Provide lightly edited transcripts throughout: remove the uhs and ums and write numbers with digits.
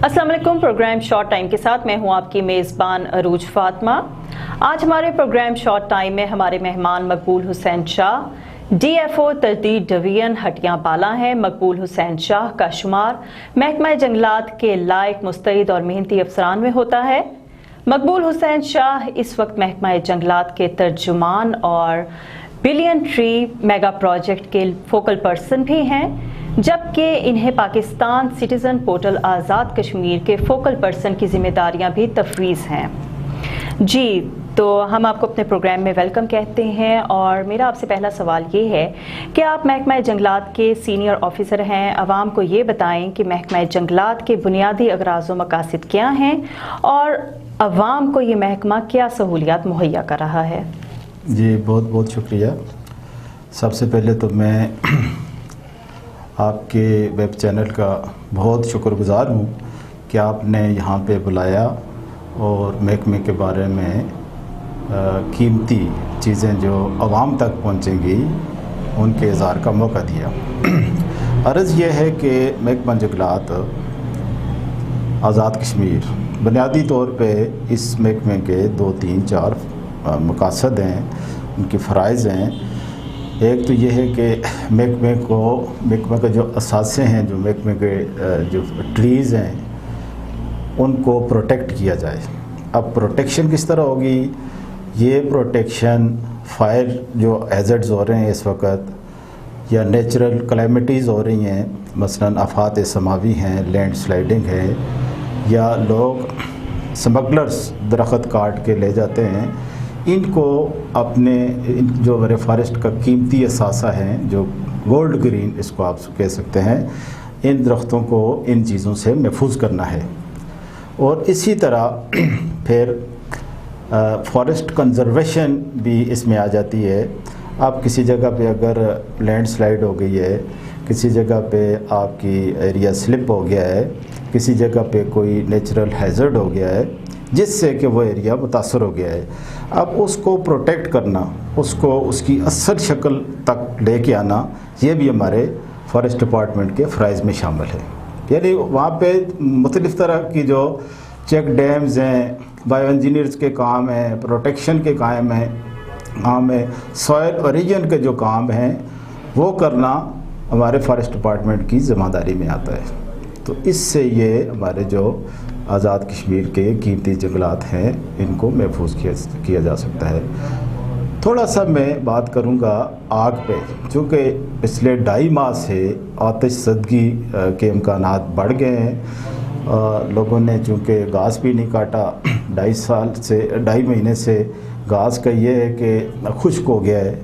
अस्सलाम वालेकुम। Programme short time के साथ मैं हूं आपकी मेज़बान अरूज फातिमा। आज हमारे प्रोग्राम शॉर्ट टाइम में हमारे मेहमान मकबूल हुसैन शाह DFO तरतीब डिवीजन हटियां बाला हैं। मकबूल हुसैन शाह का शुमार महकमा जंगलात के लायक, मुस्तैद और मेहनती अफसरान में होता है। मकबूल हुसैन शाह इस वक्त महकमा जंगलात के तर्जुमान और बिलियन ट्री मेगा प्रोजेक्ट के फोकल पर्सन भी हैं, जबकि इन्हें पाकिस्तान सिटीज़न पोर्टल आज़ाद कश्मीर के फोकल पर्सन की जिम्मेदारियां भी तफवीज़ हैं। जी, तो हम आपको अपने प्रोग्राम में वेलकम कहते हैं और मेरा आपसे पहला सवाल ये है कि आप महकमा जंगलात के सीनियर ऑफिसर हैं। आवाम को ये बताएं कि महकमा जंगलात के बुनियादी अगराज़ व मकासद क्या हैं और आवाम को ये महकमा क्या सहूलियात मुहैया कर रहा है। जी, बहुत बहुत शुक्रिया। सबसे पहले तो मैं आपके वेब चैनल का बहुत शुक्रगुज़ार हूँ कि आपने यहाँ पे बुलाया और महकमे के बारे में कीमती चीज़ें जो आवाम तक पहुँचेंगी उनके इज़हार का मौका दिया। अर्ज़ यह है कि महकमा जंगलात आज़ाद कश्मीर बुनियादी तौर पे इस महकमे के 2, 3, 4 मकासद हैं, उनकी फ़राइज़ हैं। एक तो ये है कि महकमे के जो असासे हैं, जो महकमे के जो ट्रीज़ हैं उनको प्रोटेक्ट किया जाए। अब प्रोटेक्शन किस तरह होगी? ये प्रोटेक्शन फायर जो हैज़र्ड्स हो रहे हैं इस वक्त या नेचुरल कैलेमिटीज़ हो रही हैं, मसलन आफात समावी हैं, लैंड स्लाइडिंग है, या लोग स्मगलर्स दरख्त काट के ले जाते हैं, इनको अपने जो मेरे फॉरेस्ट का कीमती असासा है, जो गोल्ड ग्रीन इसको आप कह सकते हैं, इन दरख्तों को इन चीज़ों से महफूज करना है। और इसी तरह फिर फॉरेस्ट कंजर्वेशन भी इसमें आ जाती है। आप किसी जगह पे अगर लैंड स्लाइड हो गई है, किसी जगह पे आपकी एरिया स्लिप हो गया है, किसी जगह पे कोई नेचुरल हैज़र्ड हो गया है जिससे कि वो एरिया मुतासर हो गया है, अब उसको प्रोटेक्ट करना, उसको उसकी असल शक्ल तक लेके आना, ये भी हमारे फॉरेस्ट डिपार्टमेंट के फ़राइज़ में शामिल है। यानी वहाँ पे मुख्तलिफ़ तरह की जो चेक डैम्स हैं, बायो इंजीनियर्स के काम हैं, प्रोटेक्शन के काम है, सॉयल ओरिजिन के जो काम हैं वो करना हमारे फॉरेस्ट डिपार्टमेंट की ज़िम्मेदारी में आता है। तो इससे ये हमारे जो आज़ाद कश्मीर के कीमती जंगलात हैं इनको महफूज किया जा सकता है। थोड़ा सा मैं बात करूंगा आग पे, चूँकि पिछले 2.5 माह से आतिश ज़दगी के इम्कानात बढ़ गए हैं। लोगों ने चूँकि घास भी नहीं काटा, 2.5 महीने से घास का ये है कि खुश्क हो गया है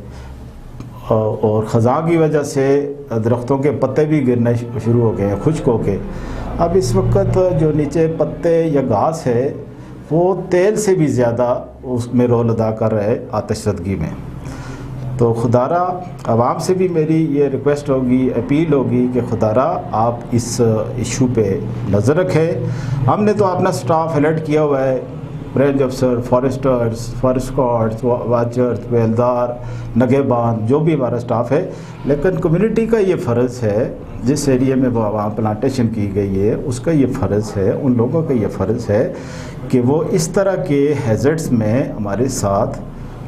और ख़ज़ां की वजह से दरख्तों के पत्ते भी गिरना शुरू हो गए हैं खुश्क हो के। अब इस वक्त जो नीचे पत्ते या घास है वो तेल से भी ज़्यादा उसमें रोल अदा कर रहे हैं आतिशज़दगी में। तो खुदारा आवाम से भी मेरी ये रिक्वेस्ट होगी, अपील होगी कि खुदारा आप इस इशू पे नज़र रखें। हमने तो अपना स्टाफ अलर्ट किया हुआ है, रेंज अफसर, फॉरेस्टर्स, फॉरेस्ट गार्ड्स, वाचर्स, बेलदार, नगेबान, जो भी हमारा स्टाफ है, लेकिन कम्युनिटी का ये फ़र्ज़ है, जिस एरिया में वहाँ प्लांटेशन की गई है उसका ये फ़र्ज़ है, उन लोगों का ये फ़र्ज़ है कि वो इस तरह के हैज़र्ड्स में हमारे साथ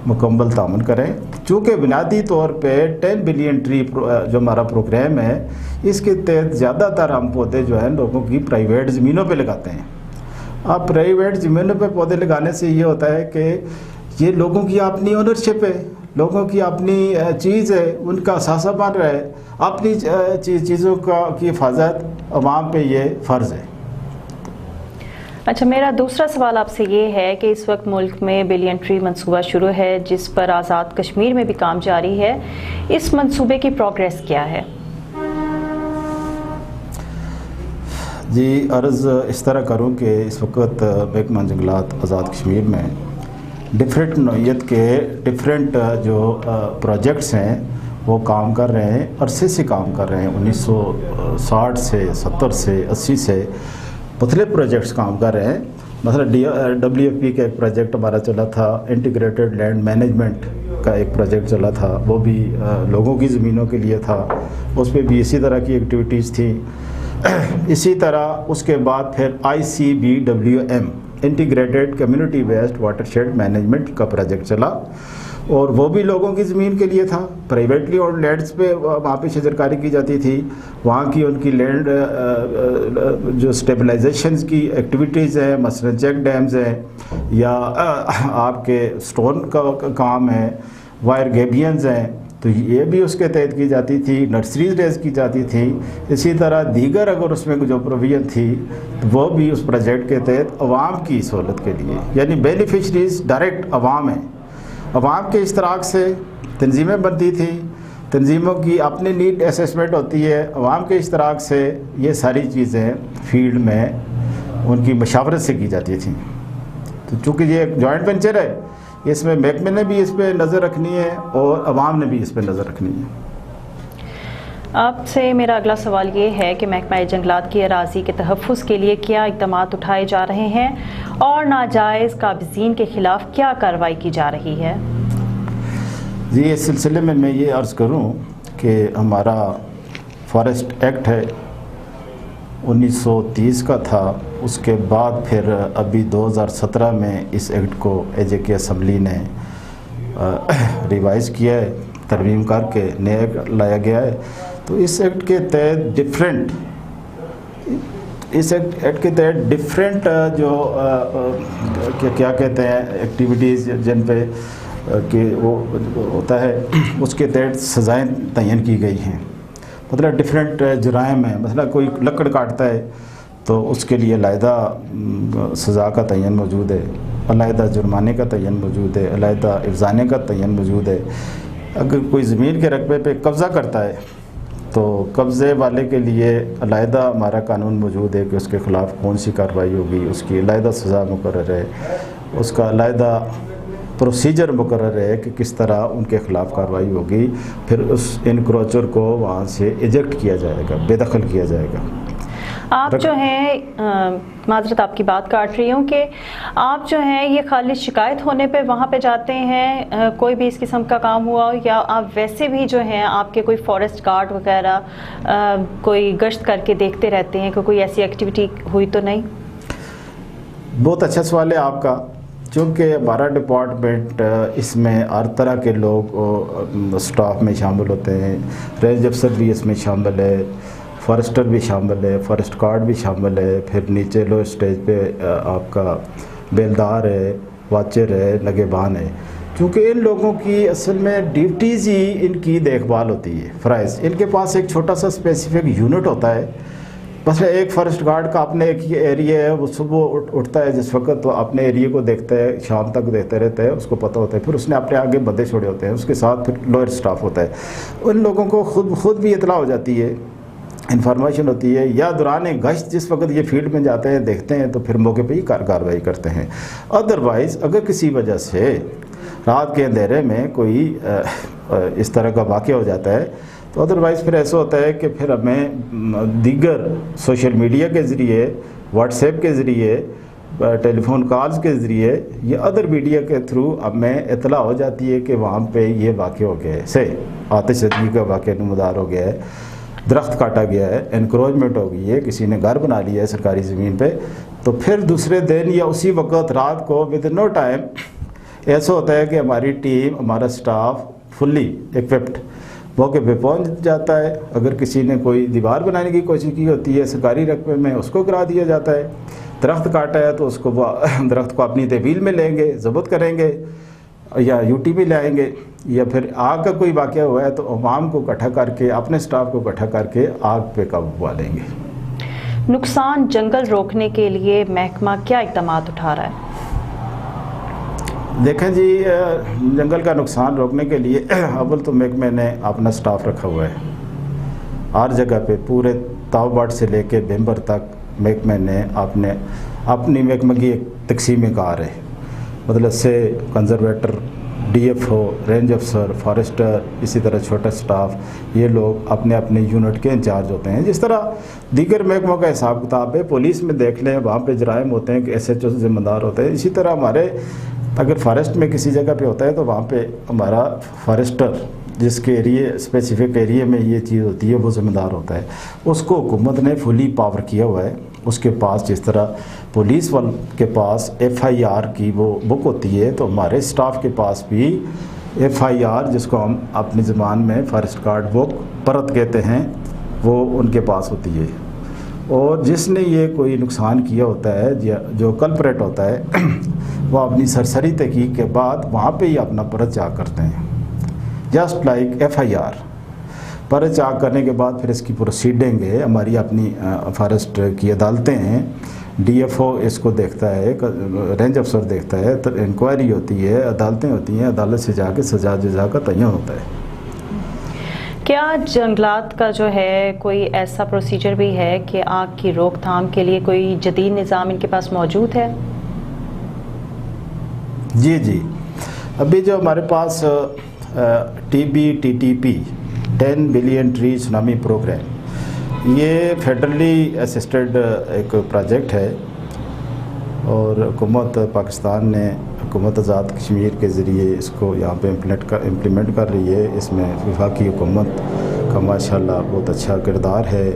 मुकम्मल तामुन करें। चूँकि बुनियादी तौर पे 10 बिलियन ट्री जो हमारा प्रोग्राम है, इसके तहत ज़्यादातर हम पौधे जो हैं लोगों की प्राइवेट ज़मीनों पे लगाते हैं। अब प्राइवेट ज़मीनों पे पौधे लगाने से ये होता है कि ये लोगों की अपनी ओनरशिप है, लोगों की अपनी चीज़ है, उनका असासा बन रहा है, अपनी चीज़ों की हिफाजत अवाम पे ये फ़र्ज़ है। अच्छा, मेरा दूसरा सवाल आपसे ये है कि इस वक्त मुल्क में बिलियन ट्री मंसूबा शुरू है जिस पर आज़ाद कश्मीर में भी काम जारी है। इस मंसूबे की प्रोग्रेस क्या है? जी, अर्ज़ इस तरह करूँ कि इस वक्त महकमा जंगलात आज़ाद कश्मीर में डिफरेंट नौइयत के डिफरेंट जो प्रोजेक्ट्स हैं वो काम कर रहे हैं, अरसे से काम कर रहे हैं। 1960 से 70 से 80 से मुख्तलिफ प्रोजेक्ट्स काम कर रहे हैं। मतलब WFP का एक प्रोजेक्ट हमारा चला था, इंटीग्रेटेड लैंड मैनेजमेंट का एक प्रोजेक्ट चला था, वो भी लोगों की ज़मीनों के लिए था, उस पर भी इसी तरह की एक्टिविटीज़ थी। इसी तरह उसके बाद फिर ICBWM integrated community waste watershed management का प्रोजेक्ट चला, और वो भी लोगों की ज़मीन के लिए था। प्राइवेटली और लैंड्स पे वहाँ पे शजरकारी की जाती थी, वहाँ की उनकी लैंड जो स्टेबलाइजेशन की एक्टिविटीज़ हैं, मसलन चेक डैम्स हैं या आपके स्टोन का काम है, वायर गेबियंस हैं, तो ये भी उसके तहत की जाती थी। नर्सरीज रेज की जाती थी। इसी तरह दीगर अगर उसमें जो प्रोविजन थी तो वो भी उस प्रोजेक्ट के तहत अवाम की सहूलत के लिए, यानी बेनिफिशरीज डायरेक्ट अवाम हैं। अवाम के इश्तराक से तंजीमें बनती थी, तंजीमों की अपनी नीड असेसमेंट होती है, अवाम के इश्तराक से ये सारी चीज़ें फील्ड में उनकी मशावरत से की जाती थी। तो चूँकि ये एक जॉइंट वेंचर है, इसमें महकमे ने भी इस पर नज़र रखनी है और अवाम ने भी इस पर नज़र रखनी है। आपसे मेरा अगला सवाल ये है कि महकमा जंगलात की अराज़ी के तहफ़्फ़ुज़ के लिए क्या इक़दामात उठाए जा रहे हैं और नाजायज़ काबिज़ीन के ख़िलाफ़ क्या कार्रवाई की जा रही है? जी, इस सिलसिले में मैं ये अर्ज़ करूँ कि हमारा फॉरेस्ट एक्ट है 1930 का था, उसके बाद फिर अभी 2017 में इस एक्ट को AJK असम्बली ने रिवाइज़ किया है, तरमीम करके नया लाया गया है। तो इस एक्ट के तहत डिफरेंट जो क्या कहते हैं एक्टिविटीज़ जिन पे कि वो होता है, उसके तहत सज़ाएँ तयन की गई हैं। मतलब डिफरेंट जुराइम हैं, मतलब कोई लकड़ काटता है तो उसके लिए अलहदा सज़ा का तयन मौजूद है, अलहदा जुर्माने का तयन मौजूद है, अलहदा इफ़ज़ाने का तयन मौजूद है। अगर कोई ज़मीन के रकबे पे कब्ज़ा करता है तो कब्ज़े वाले के लिए अलहदा हमारा कानून मौजूद है कि उसके ख़िलाफ़ कौन सी कार्रवाई होगी, उसकी अलहदा सज़ा मुकर्रर है, उसका अलहदा प्रोसीजर मुकर्रर है कि किस तरह उनके ख़िलाफ़ कार्रवाई होगी। फिर उस इनक्रोचर को वहाँ से इजेक्ट किया जाएगा, बेदखल किया जाएगा। आप जो हैं, माज़रत आपकी बात काट रही हूँ कि आप जो हैं ये खाली शिकायत होने पे वहाँ पे जाते हैं, कोई भी इस किस्म का काम हुआ हो, या आप वैसे भी जो हैं आपके कोई फॉरेस्ट गार्ड वगैरह कोई गश्त करके देखते रहते हैं कि कोई ऐसी एक्टिविटी हुई तो नहीं? बहुत अच्छा सवाल है आपका, चूँकि हमारा डिपार्टमेंट इसमें हर तरह के लोग स्टाफ में शामिल होते हैं। रेंज अफसर भी इसमें शामिल है, फॉरेस्टर भी शामिल है, फॉरेस्ट गार्ड भी शामिल है, फिर नीचे लो स्टेज पे आपका बेलदार है, वाचर है, नगेबान है। क्योंकि इन लोगों की असल में ड्यूटीज़ ही इनकी देखभाल होती है, फ़राइज़। इनके पास एक छोटा सा स्पेसिफिक यूनिट होता है, बस एक फॉरेस्ट गार्ड का अपने एक ही एरिया है, वो सुबह उठता है जिस वक्त तो अपने एरिया को देखता है, शाम तक देखते रहता है, उसको पता होता है। फिर उसने अपने आगे बंदे छोड़े होते हैं, उसके साथ फिर लोअर स्टाफ होता है। उन लोगों को खुद भी इतला हो जाती है, इन्फॉर्मेशन होती है, या दौरान गश्त जिस वक्त ये फील्ड में जाते हैं देखते हैं तो फिर मौके पे ही कार्रवाई करते हैं। अदरवाइज़ अगर किसी वजह से रात के अंधेरे में कोई इस तरह का वाक़या हो जाता है तो अदरवाइज़ फिर ऐसा होता है कि फिर हमें दीगर सोशल मीडिया के ज़रिए, व्हाट्सएप के ज़रिए, टेलीफोन कॉल्स के ज़रिए या अदर मीडिया के थ्रू हमें इतला हो जाती है कि वहाँ पे ये वाक़या हो गया है, से आतिशबाज़ी का वाक़या नमदार हो गया है, दरख्त काटा गया है, एनक्रोचमेंट हो गई है, किसी ने घर बना लिया है सरकारी ज़मीन पे, तो फिर दूसरे दिन या उसी वक्त रात को विद नो टाइम ऐसा होता है कि हमारी टीम, हमारा स्टाफ फुल्ली इक्विप्ड मौके पे पहुंच जाता है। अगर किसी ने कोई दीवार बनाने की कोशिश की होती है सरकारी रकबे में, उसको गिरा दिया जाता है। दरख्त काटा है तो उसको दरख्त को अपनी तहवील में लेंगे, ज़ब्त करेंगे या यूटी में लाएंगे, या फिर आग का कोई वाक़या हुआ है तो अवाम को इकट्ठा करके, अपने स्टाफ को इकट्ठा करके आग पे काबू पा लेंगे। नुकसान जंगल रोकने के लिए महकमा क्या इक़दामात उठा रहा है? देखें जी, जंगल का नुकसान रोकने के लिए अव्वल तो महकमे ने अपना स्टाफ रखा हुआ है। हर जगह पे पूरे तावबाट से लेके बेम्बर तक महकमे ने अपनी महकमे की एक तकसीम कार है, मतलब से कंजर्वेटर, DFO, रेंज अफसर, फॉरेस्टर, इसी तरह छोटा स्टाफ, ये लोग अपने अपने यूनिट के इंचार्ज होते हैं। जिस तरह दीगर महकमों का हिसाब किताब है, पुलिस में देख लें वहाँ पे जराइम होते हैं कि SHO से ज़िम्मेदार होते हैं, इसी तरह हमारे अगर फॉरेस्ट में किसी जगह पे होता है तो वहाँ पे हमारा फॉरेस्टर جس کے ایریے اسپیسیفک ایریے میں یہ چیز ہوتی ہے وہ ذمہ دار ہوتا ہے، اس کو حکومت نے فلی پاور کیا ہوا ہے۔ اس کے پاس جس طرح پولیس والوں کے پاس FIR کی وہ بک ہوتی ہے، تو ہمارے اسٹاف کے پاس بھی FIR، جس کو ہم اپنی زبان میں فارسٹ کارڈ بک پرت کہتے ہیں، وہ ان کے پاس ہوتی ہے۔ اور جس نے یہ کوئی نقصان کیا ہوتا ہے، جو کلپریٹ ہوتا ہے، وہ اپنی سرسری تحقیق کے بعد وہاں پہ ہی اپنا پرت چاک کرتے ہیں، جسٹ لائک FIR۔ پرت چاک کرنے کے بعد پھر اس کی پروسیڈنگ ہے، ہماری اپنی فارسٹ کی عدالتیں ہیں، DFO اس کو دیکھتا ہے، رینج افسر دیکھتا ہے، تو انکوائری ہوتی ہے، عدالتیں ہوتی ہیں، عدالت سے جا کے سزا جزا کا تعین ہوتا ہے۔ کیا جنگلات کا جو ہے کوئی ایسا پروسیجر بھی ہے کہ آگ کی روک تھام کے لیے کوئی جدید نظام ان کے پاس موجود ہے؟ جی، ابھی جو ہمارے پاس TBTTP 10 billion tree tsunami program, یہ فیڈرلی اسسٹڈ ایک پروجیکٹ ہے، اور حکومت پاکستان نے حکومت آزاد کشمیر کے ذریعے اس کو یہاں پہ امپلیمنٹ کر رہی ہے۔ اس میں وفاقی حکومت کا ماشاءاللہ بہت اچھا کردار ہے،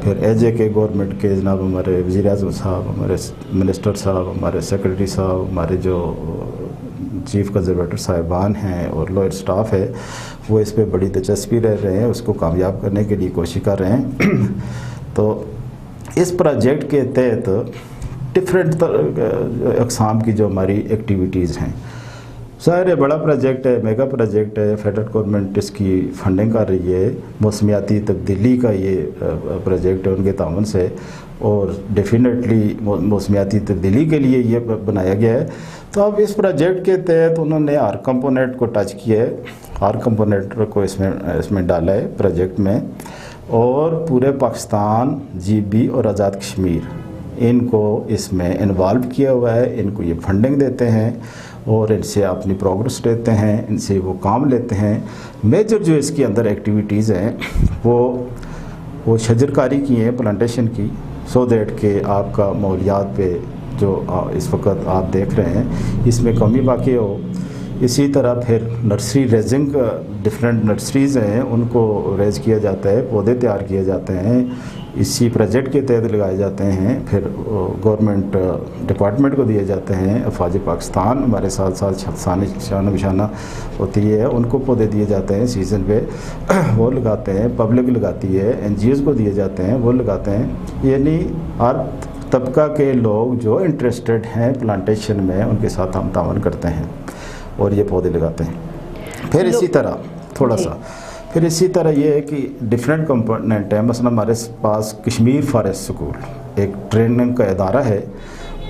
پھر AJK گورنمنٹ کے جناب ہمارے وزیر اعظم صاحب، ہمارے منسٹر صاحب، ہمارے سیکرٹری صاحب، ہمارے جو چیف کنزرویٹر صاحبان ہیں اور لوئر سٹاف ہے، وہ اس پہ بڑی دلچسپی رہ رہے ہیں، اس کو کامیاب کرنے کے لیے کوشش کر رہے ہیں۔ تو اس پروجیکٹ کے تحت ڈفرینٹ اقسام کی جو ہماری ایکٹیویٹیز ہیں، ظاہر ہے بڑا پروجیکٹ ہے، میگا پروجیکٹ ہے، فیڈرل گورنمنٹ اس کی فنڈنگ کر رہی ہے، موسمیاتی تبدیلی کا یہ پروجیکٹ ہے ان کے تعاون سے، اور ڈیفینیٹلی موسمیاتی تبدیلی کے لیے یہ بنایا گیا ہے۔ تو اب اس پروجیکٹ کے تحت انہوں نے ہر کمپوننٹ کو ٹچ کیا ہے، ہر کمپوننٹ کو اس میں ڈالا ہے پروجیکٹ میں، اور پورے پاکستان، GB اور آزاد کشمیر ان کو اس میں انوالو کیا ہوا ہے، ان کو یہ فنڈنگ دیتے ہیں اور ان سے اپنی پروگرس لیتے ہیں، ان سے وہ کام لیتے ہیں۔ میجر جو اس کے اندر ایکٹیویٹیز ہیں وہ شجر کاری کی ہیں، پلانٹیشن کی، سو دیٹ کہ آپ کا ماحولیات پہ جو اس وقت آپ دیکھ رہے ہیں اس میں کمی واقع ہو۔ اسی طرح پھر نرسری ریزنگ، ڈفرینٹ نرسریز ہیں، ان کو ریز کیا جاتا ہے، پودے تیار کیے جاتے ہیں، اسی پروجیکٹ کے تحت لگائے جاتے ہیں، پھر گورنمنٹ ڈپارٹمنٹ کو دیے جاتے ہیں، افواج پاکستان ہمارے ساتھ شانہ بشانہ ہوتی ہے، ان کو پودے دیے جاتے ہیں سیزن پہ، وہ لگاتے ہیں، پبلک لگاتی ہے، NGOs کو دیے جاتے ہیں، وہ لگاتے ہیں، یعنی ہر طبقہ کے لوگ جو انٹرسٹڈ ہیں پلانٹیشن میں، ان کے ساتھ ہم تعاون کرتے ہیں اور یہ پودے لگاتے ہیں۔ پھر اسی طرح پھر اسی طرح یہ ہے کہ ڈفرینٹ کمپوننٹ ہیں، مثلا ہمارے پاس کشمیر فارسٹ سکول ایک ٹریننگ کا ادارہ ہے،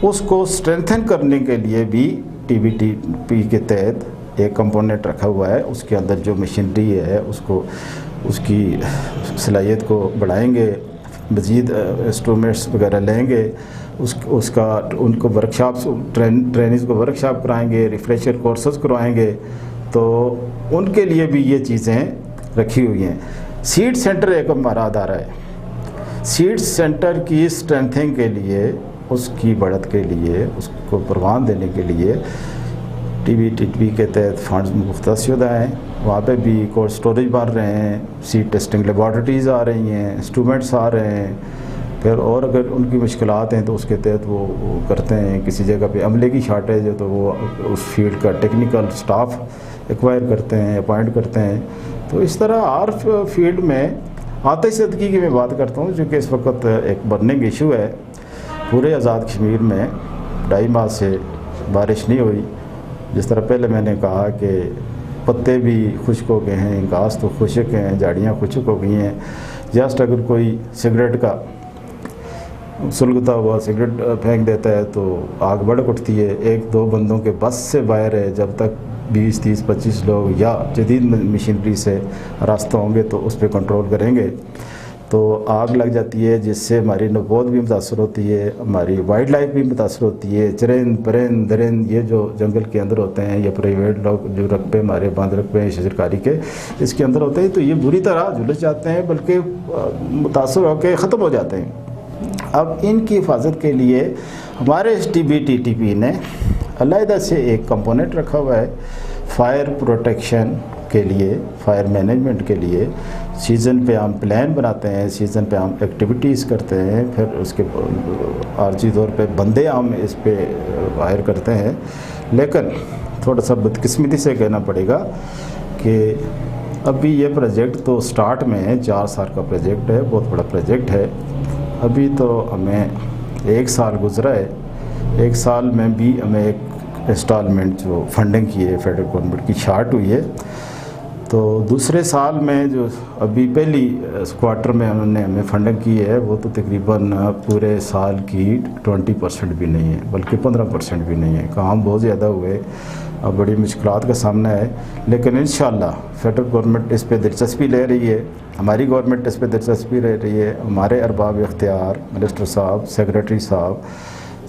اس کو اسٹرینتھن کرنے کے لیے بھی TBTP کے تحت ایک کمپوننٹ رکھا ہوا ہے، اس کے اندر جو مشینری ہے اس کی صلاحیت کو بڑھائیں گے، مزید انسٹرومنٹس وغیرہ لیں گے، ان کو ورکشاپس، ٹرینرز کو ورکشاپ کرائیں گے، ریفریشر کورسز کروائیں گے، تو ان کے لیے بھی یہ چیزیں رکھی ہوئی ہیں۔ سیڈ سینٹر ایک ہمارا ادارہ ہے، سیڈ سینٹر کی اسٹرینتھنگ کے لیے، اس کی بڑھت کے لیے، اس کو پروان دینے کے لیے TBTP کے تحت فنڈز مختص شدہ ہیں، وہاں پہ بھی کولڈ اسٹوریج بن رہے ہیں، سیڈ ٹیسٹنگ لیبارٹریز آ رہی ہیں، انسٹرومنٹس آ رہے ہیں، پھر اور اگر ان کی مشکلات ہیں تو اس کے تحت وہ کرتے ہیں، کسی جگہ پہ عملے کی شارٹیج ہے تو وہ اس فیلڈ کا ٹیکنیکل سٹاف ایکوائر کرتے ہیں، اپوائنٹ کرتے ہیں۔ تو اس طرح ہر فیلڈ میں آتش زدگی کی میں بات کرتا ہوں، چونکہ اس وقت ایک برننگ ایشو ہے، پورے آزاد کشمیر میں 2.5 ماہ سے بارش نہیں ہوئی، جس طرح پہلے میں نے کہا کہ پتے بھی خشک ہو گئے ہیں، گھاس تو خشک ہیں، جھاڑیاں خشک ہو گئی ہیں، جسٹ اگر کوئی سگریٹ کا سلگتا ہوا سگریٹ پھینک دیتا ہے تو آگ بڑک اٹھتی ہے، 1-2 بندوں کے بس سے باہر ہے، جب تک 20-30-25 لوگ یا جدید مشینری سے راستہ ہوں گے تو اس پہ کنٹرول کریں گے، تو آگ لگ جاتی ہے، جس سے ہماری نبوت بھی متاثر ہوتی ہے، ہماری وائلڈ لائف بھی متاثر ہوتی ہے، چرند پرند درند یہ جو جنگل کے اندر ہوتے ہیں یا پرائیویٹ لوگ جو رقبے ہمارے باندھ رقبے ہیں شجرکاری کے اس کے اندر ہوتے ہیں، تو یہ بری طرح جھلس جاتے ہیں، بلکہ متاثر ہو کے ختم ہو جاتے ہیں۔ اب ان کی حفاظت کے لیے ہمارے TBTTP نے علیحدہ سے ایک کمپوننٹ رکھا ہوا ہے، فائر پروٹیکشن کے لیے، فائر مینجمنٹ کے لیے سیزن پہ ہم پلان بناتے ہیں، سیزن پہ ہم ایکٹیویٹیز کرتے ہیں، پھر اس کے عارضی طور پہ بندے ہم اس پہ ہائر کرتے ہیں. لیکن تھوڑا سا بدقسمتی سے کہنا پڑے گا کہ ابھی یہ پروجیکٹ تو سٹارٹ میں ہے، 4 سال کا پروجیکٹ ہے، بہت بڑا پروجیکٹ ہے. ابھی تو ہمیں 1 سال گزرا ہے، 1 سال میں بھی ہمیں ایک انسٹالمنٹ جو فنڈنگ کی ہے فیڈرل گورنمنٹ کی شارٹ ہوئی ہے. تو دوسرے سال میں جو ابھی پہلی کوارٹر میں انہوں نے ہمیں فنڈنگ کی ہے وہ تو تقریباً پورے سال کی 20% بھی نہیں ہے، بلکہ 15% بھی نہیں ہے. کام بہت زیادہ ہوئے، اب بڑی مشکلات کا سامنا ہے. لیکن انشاءاللہ فیڈرل گورنمنٹ اس پہ دلچسپی لے رہی ہے، ہماری گورنمنٹ اس پہ دلچسپی لے رہی ہے، ہمارے ارباب اختیار منسٹر صاحب، سیکریٹری صاحب،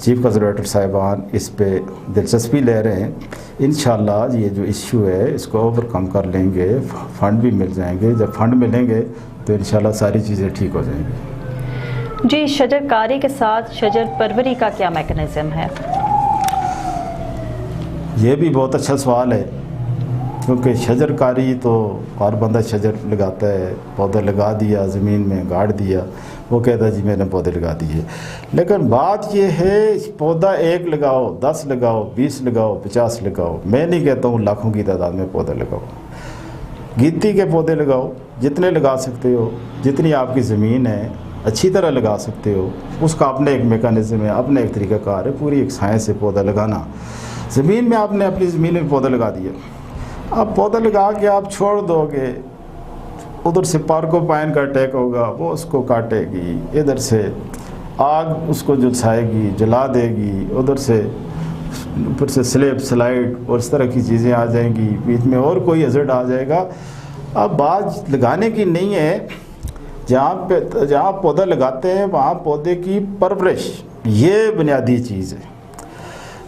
چیف کنزرویٹر صاحبان اس پہ دلچسپی لے رہے ہیں. انشاءاللہ یہ جو ایشو ہے اس کو اوور کم کر لیں گے، فنڈ بھی مل جائیں گے. جب فنڈ ملیں گے تو انشاءاللہ ساری چیزیں ٹھیک ہو جائیں گی. جی، شجر کاری کے ساتھ شجر پروری کا کیا میکنزم ہے؟ یہ بھی بہت اچھا سوال ہے، کیونکہ شجر کاری تو ہر بندہ شجر لگاتا ہے، پودا لگا دیا، زمین میں گاڑ دیا، وہ کہتا ہے جی میں نے پودے لگا دیے. لیکن بات یہ ہے پودا 1 لگاؤ، 10 لگاؤ، 20 لگاؤ، 50 لگاؤ. میں نہیں کہتا ہوں لاکھوں کی تعداد میں پودے لگاؤ. گیتی کے پودے لگاؤ، جتنے لگا سکتے ہو، جتنی آپ کی زمین ہے اچھی طرح لگا سکتے ہو. اس کا اپنے ایک میکانزم ہے، اپنے ایک طریقہ کار ہے، پوری ایک سائنس ہے پودا لگانا. زمین میں آپ نے اپنی زمین میں پودا لگا دیا، اب پودا لگا کے آپ چھوڑ دو گے، ادھر سے پارکو پائن کا اٹیک ہوگا، وہ اس کو کاٹے گی، ادھر سے آگ اس کو جلسائے گی، جلا دے گی، ادھر سے اوپر سے سلیپ سلائڈ اور اس طرح کی چیزیں آ جائیں گی، بیچ میں اور کوئی ہیزرڈ آ جائے گا. اب بات لگانے کی نہیں ہے، جہاں پودا لگاتے ہیں وہاں پودے کی پرورش یہ بنیادی چیز ہے.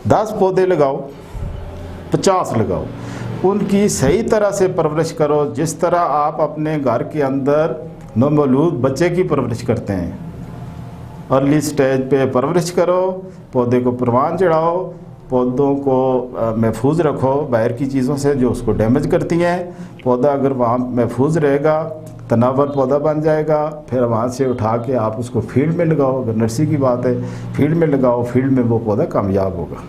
10 پودے لگاؤ، 50 لگاؤ، ان کی صحیح طرح سے پرورش کرو، جس طرح آپ اپنے گھر کے اندر نومولود بچے کی پرورش کرتے ہیں. ارلی سٹیج پہ پرورش کرو، پودے کو پروان چڑھاؤ، پودوں کو محفوظ رکھو باہر کی چیزوں سے جو اس کو ڈیمیج کرتی ہیں. پودا اگر وہاں محفوظ رہے گا تناور پودا بن جائے گا، پھر وہاں سے اٹھا کے آپ اس کو فیلڈ میں لگاؤ. اگر نرسری کی بات ہے فیلڈ میں لگاؤ، فیلڈ میں وہ پودا کامیاب ہوگا.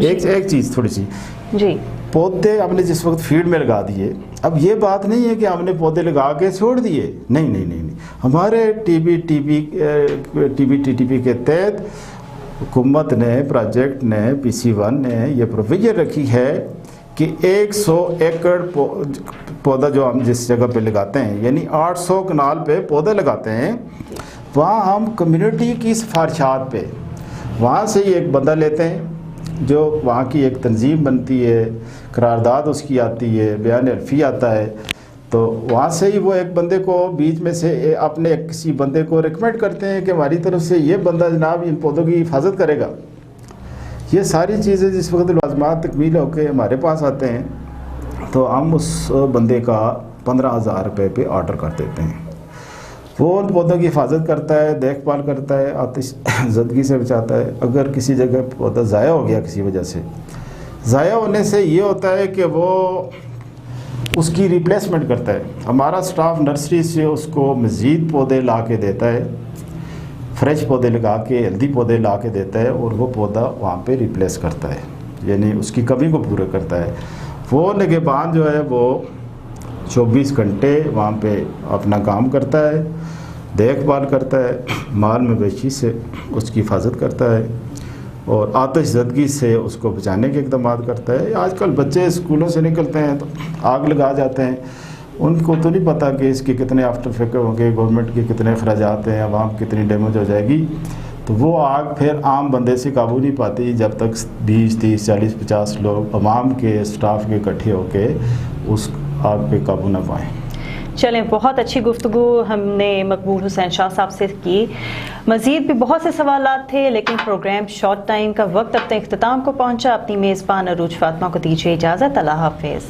ایک چیز تھوڑی سی جی، پودے ہم نے جس وقت فیلڈ میں لگا دیے، اب یہ بات نہیں ہے کہ ہم نے پودے لگا کے چھوڑ دیے، نہیں. ہمارے ٹی بی کے تحت حکومت نے، پروجیکٹ نے، PC1 نے یہ پروویژن رکھی ہے کہ 100 ایکڑ پودا جو ہم جس جگہ پہ لگاتے ہیں، یعنی 800 کنال پہ پودے لگاتے ہیں، وہاں ہم کمیونٹی کی سفارشات پہ وہاں سے ہی ایک بندہ لیتے ہیں، جو وہاں کی ایک تنظیم بنتی ہے، قرارداد اس کی آتی ہے، بیان حلفی آتا ہے، تو وہاں سے ہی وہ ایک بندے کو بیچ میں سے اپنے کسی بندے کو ریکمینڈ کرتے ہیں کہ ہماری طرف سے یہ بندہ جناب ان پودوں کی حفاظت کرے گا. یہ ساری چیزیں جس وقت لازمات تکمیل ہو کے ہمارے پاس آتے ہیں تو ہم اس بندے کا 15,000 روپے پہ آرڈر کر دیتے ہیں. وہ ان پودوں کی حفاظت کرتا ہے، دیکھ بھال کرتا ہے، آتش زدگی سے بچاتا ہے. اگر کسی جگہ پودا ضائع ہو گیا کسی وجہ سے، ضائع ہونے سے یہ ہوتا ہے کہ وہ اس کی ریپلیسمنٹ کرتا ہے. ہمارا سٹاف نرسری سے اس کو مزید پودے لا کے دیتا ہے، فریش پودے لگا کے ہیلدی پودے لا کے دیتا ہے، اور وہ پودا وہاں پہ ریپلیس کرتا ہے، یعنی اس کی کمی کو پورا کرتا ہے. وہ نگہبان جو ہے وہ 24 گھنٹے وہاں پہ اپنا کام کرتا ہے، دیکھ بھال کرتا ہے، مال مویشی سے اس کی حفاظت کرتا ہے، اور آتش زدگی سے اس کو بچانے کے اقدامات کرتا ہے. آج کل بچے اسکولوں سے نکلتے ہیں تو آگ لگا جاتے ہیں، ان کو تو نہیں پتہ کہ اس کے کتنے آفٹر افیکٹ ہوں گے، گورنمنٹ کے کتنے اخراجات ہیں، عوام کتنی ڈیمیج ہو جائے گی. تو وہ آگ پھر عام بندے سے قابو نہیں پاتی جب تک 20 30 40 50 لوگ عوام کے اسٹاف کے اکٹھے ہو کے اس آگ پہ قابو نہ پائیں. چلیں، بہت اچھی گفتگو ہم نے مقبول حسین شاہ صاحب سے کی. مزید بھی بہت سے سوالات تھے، لیکن پروگرام شارٹ ٹائم کا وقت اپنے اختتام کو پہنچا. اپنی میزبان عروج فاطمہ کو دیجیے اجازت. اللہ حافظ.